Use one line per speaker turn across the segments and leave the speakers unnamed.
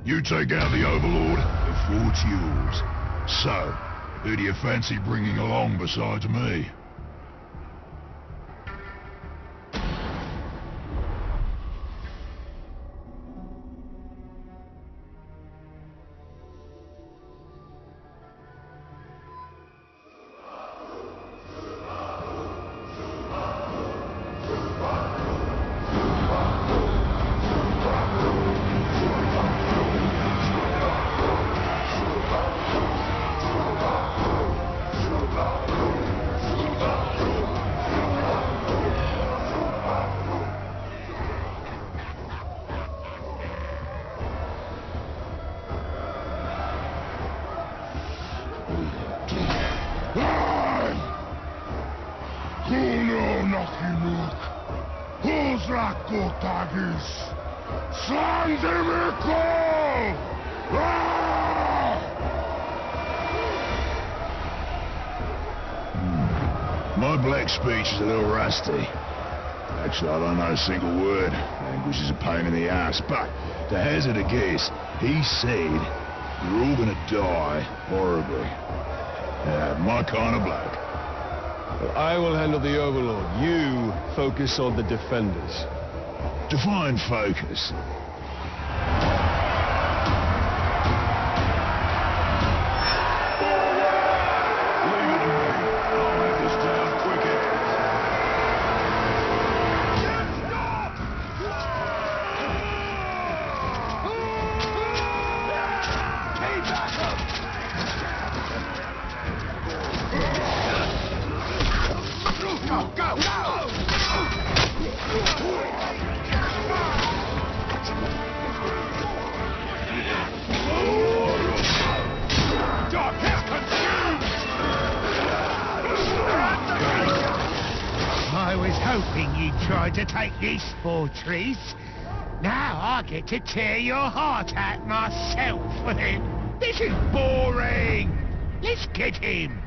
You take out the Overlord, the fort's yours. So, who do you fancy bringing along besides me? My black speech is a little rusty. Actually, I don't know a single word. Language is a pain in the ass, but to hazard a guess, he said you're all gonna die horribly. My kind of bloke.
Well, I will handle the Overlord. You focus on the Defenders.
Define focus.
I was hoping you'd try to take this fortress. Now I get to tear your heart out myself. This is boring. Let's get him.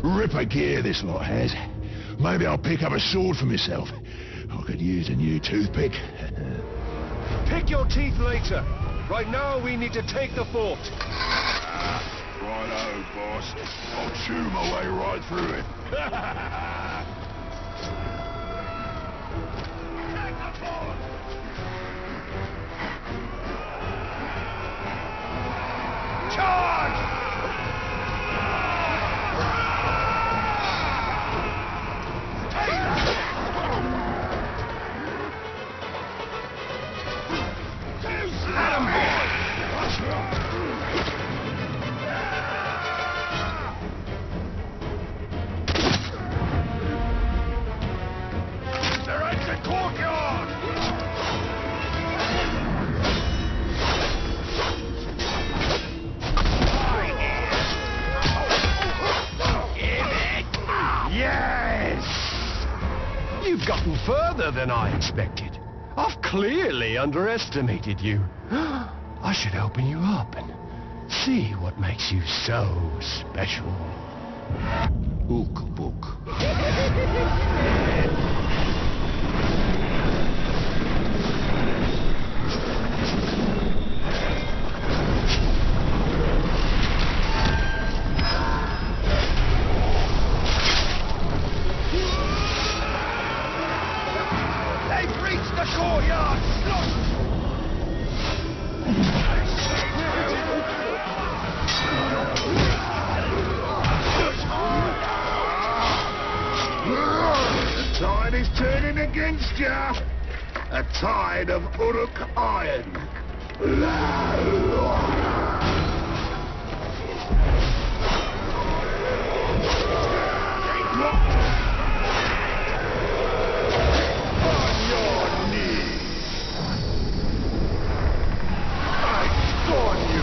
Ripper gear this lot has. Maybe I'll pick up a sword for myself. I could use a new toothpick.
Pick your teeth later. Right now, we need to take the fort.
Righto, boss. I'll chew my way right through it.
Charge!
than I expected. I've clearly underestimated you. I should open you up and see what makes you so special.
Ook book.
They've reached the courtyard!
The tide is turning against you. A tide of Uruk iron. On your knees. I scorn you.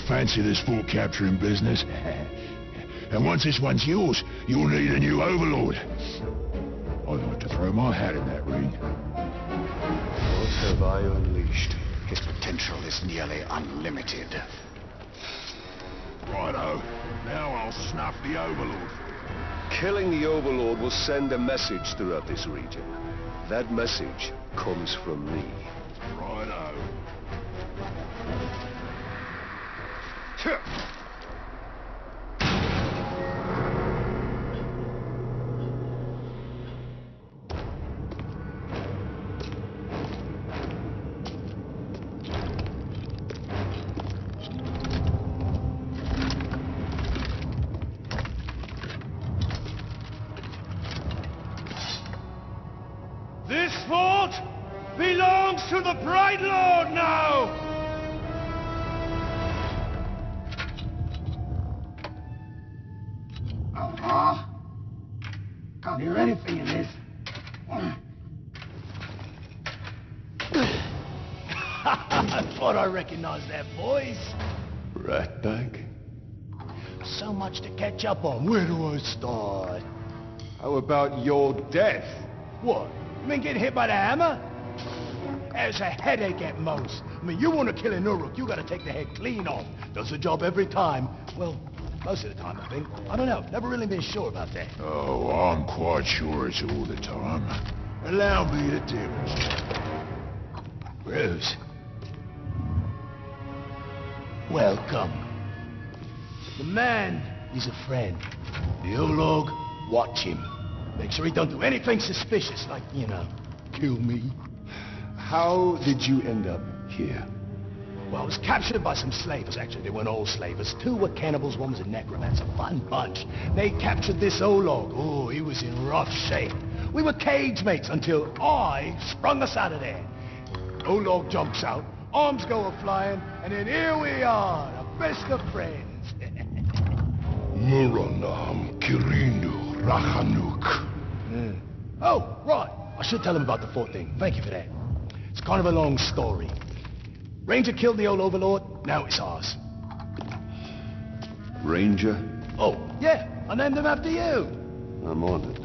Fancy this fort capturing business. And once this one's yours, you'll need a new overlord. I'd like to throw my hat in that ring.
What have I unleashed?
His potential is nearly unlimited.
Righto. Now I'll snuff the overlord.
Killing the Overlord will send a message throughout this region. That message comes from me.
Righto.
This fort belongs to the Bright Lord now!
Can't hear anything in this.
I thought I recognized that voice.
Ratbag?
So much to catch up on. Where do I start?
How about your death?
What? You mean getting hit by the hammer? There's a headache at most. I mean, you want to kill an Uruk, you gotta take the head clean off. Does the job every time. Well, most of the time, I think. I don't know. Never really been sure about that.
Oh, I'm quite sure it's all the time. Allow me to demonstrate.
Rose. Welcome. The man is a friend. The Olog, watch him. Make sure he don't do anything suspicious, like, you know, kill me.
How did you end up here?
Well, I was captured by some slavers. Actually, they weren't all slavers. Two were cannibals, one was a necromancer. Fun bunch. They captured this Olog. Oh, he was in rough shape. We were cage mates until I sprung us out of there. Olog jumps out, arms go a-flying, and then here we are, the best of friends.
Muranam Kirindu Rahanuk.
Oh, right. I should tell him about the fort thing. Thank you for that. It's kind of a long story. Ranger killed the old overlord, now it's ours.
Ranger?
Oh, yeah, I named him after you.
I'm on it.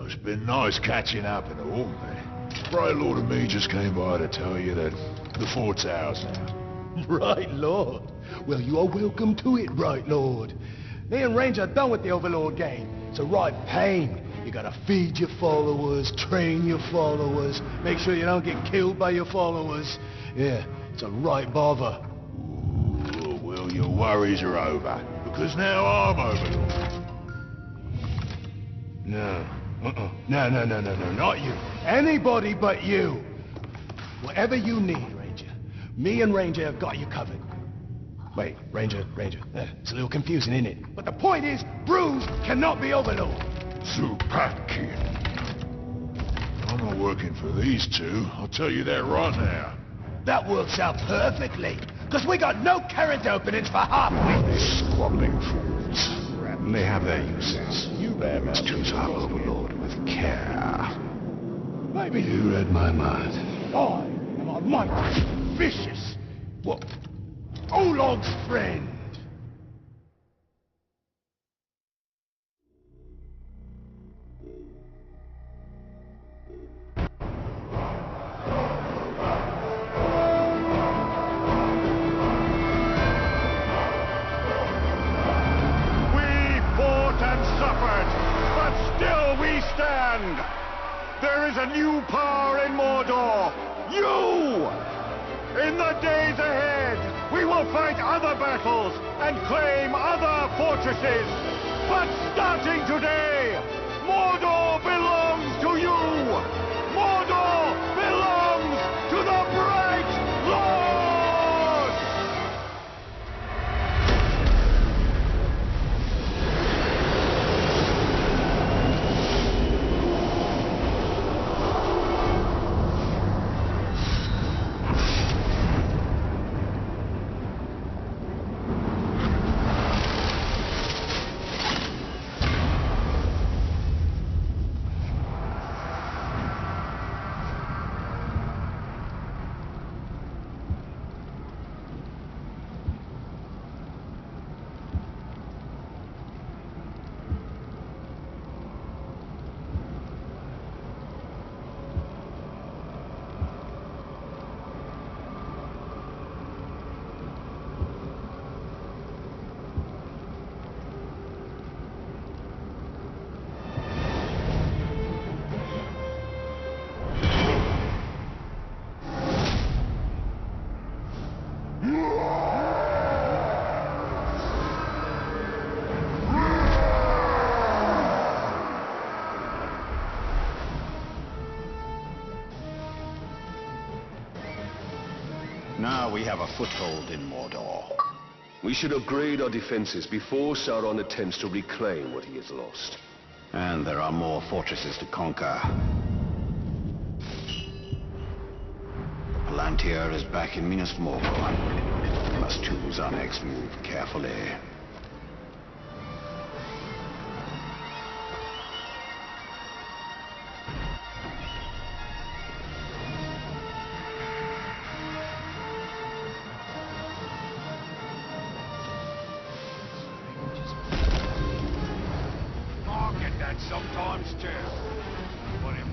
Well, it's been nice catching up and all, but Bright Lord and me just came by to tell you that the fort's ours now.
Right, Lord. Well, you are welcome to it, Right Lord. Me and Ranger are done with the Overlord game. It's a right pain. You gotta feed your followers, train your followers, make sure you don't get killed by your followers. Yeah, it's a right bother.
Ooh, well, your worries are over, because now I'm Overlord.
No. No, not you. Anybody but you. Whatever you need, Ranger. Me and Ranger have got you covered. Wait, Ranger. It's a little confusing, isn't it? But the point is, Bruce cannot be Overlord.
Zupatkin. I'm not working for these two, I'll tell you that right now.
That works out perfectly, because we got no current openings for halfway.
Squabbling fools.
They have their uses.
You must choose our Overlord with care.
Maybe
You read my mind.
I am a mighty, vicious, what? Olog's friend.
There is a new power in Mordor! You! In the days ahead, we will fight other battles and claim other fortresses. But starting today, Mordor belongs to you! Mordor belongs to the Bright Lord!
Now we have a foothold in Mordor.
We should upgrade our defenses before Sauron attempts to reclaim what he has lost.
And there are more fortresses to conquer. Palantir is back in Minas Morgul. We must choose our next move carefully.
I'll get that sometimes too. Whatever.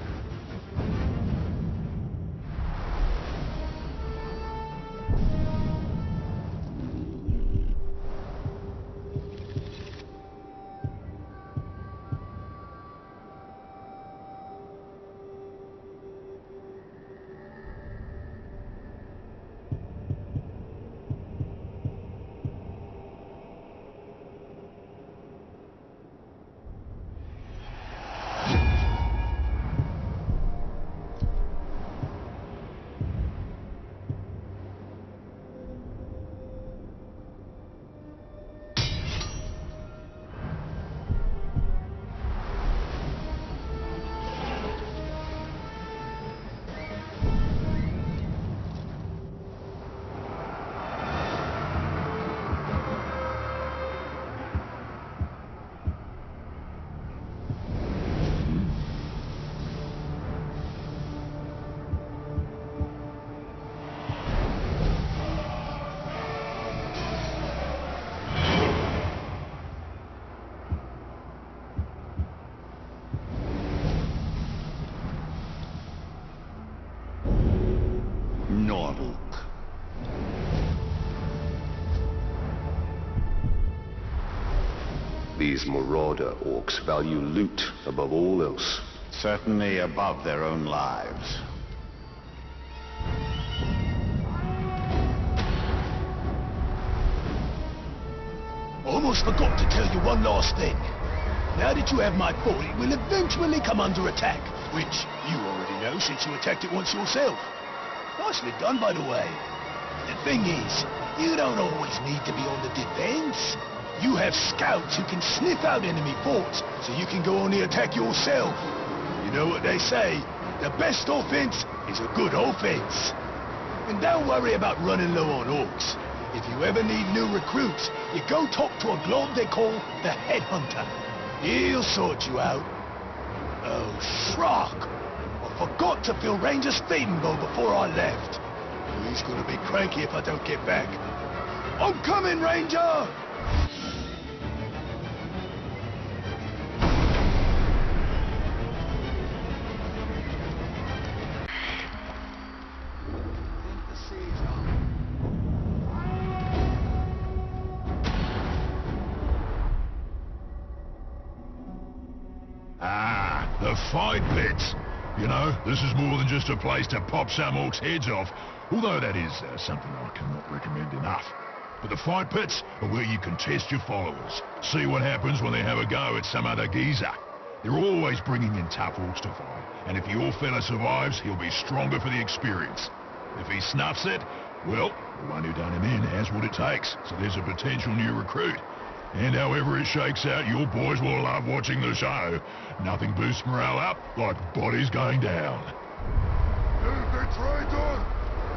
These marauder orcs value loot above all else.
Certainly above their own lives.
Almost forgot to tell you one last thing. Now that you have my fort, it will eventually come under attack, which you already know since you attacked it once yourself. Nicely done, by the way. The thing is, you don't always need to be on the defense. You have scouts who can sniff out enemy forts, so you can go on the attack yourself. You know what they say, the best offense is a good offense. And don't worry about running low on orcs. If you ever need new recruits, you go talk to a glob they call the Headhunter. He'll sort you out. Oh, Shrock! I forgot to fill Ranger's feeding bowl before I left. He's gonna be cranky if I don't get back. I'm coming, Ranger!
Ah, the fight pits. You know, this is more than just a place to pop some orcs' heads off, although that is something I cannot recommend enough. But the fight pits are where you can test your followers, see what happens when they have a go at some other geezer. They're always bringing in tough orcs to fight, and if your fella survives, he'll be stronger for the experience. If he snuffs it, well, the one who done him in has what it takes, so there's a potential new recruit. And however it shakes out, your boys will love watching the show. Nothing boosts morale up like bodies going down.
Hey, traitor!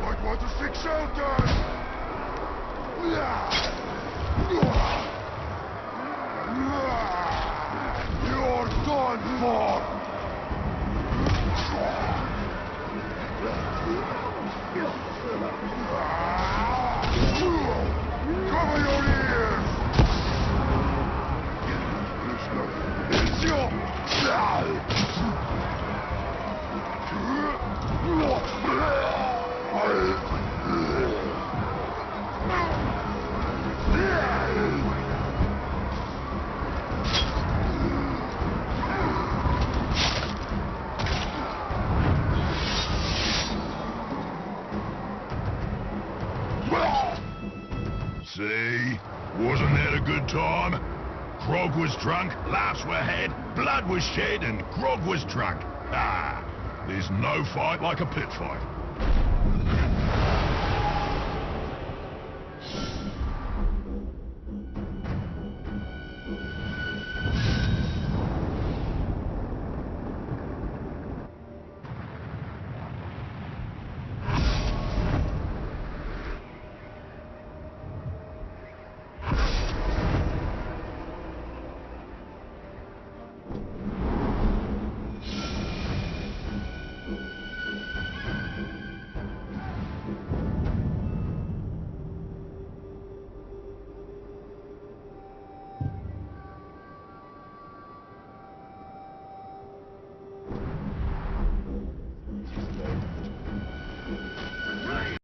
Might want to stick shelter! You're done for! Cover your ears! It's your...
See? Wasn't that a good time? Grog was drunk, laughs were had, blood was shed, and Grog was drunk. Ah, there's no fight like a pit fight.